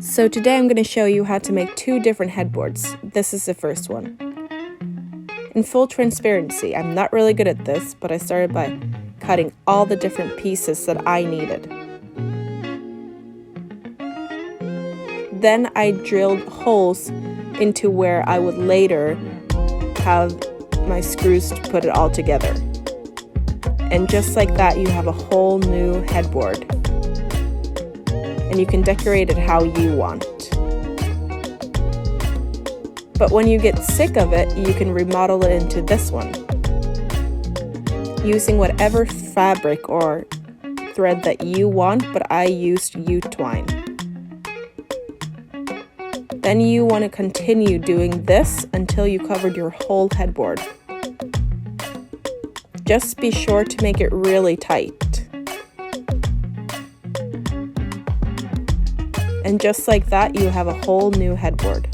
So today I'm going to show you how to make two different headboards. This is the first one. In full transparency, I'm not really good at this, but I started by cutting all the different pieces that I needed. Then I drilled holes into where I would later have my screws to put it all together. And just like that, you have a whole new headboard. And you can decorate it how you want. But when you get sick of it, you can remodel it into this one, using whatever fabric or thread that you want, but I used U-twine. Then you want to continue doing this until you covered your whole headboard. Just be sure to make it really tight. And just like that, you have a whole new headboard.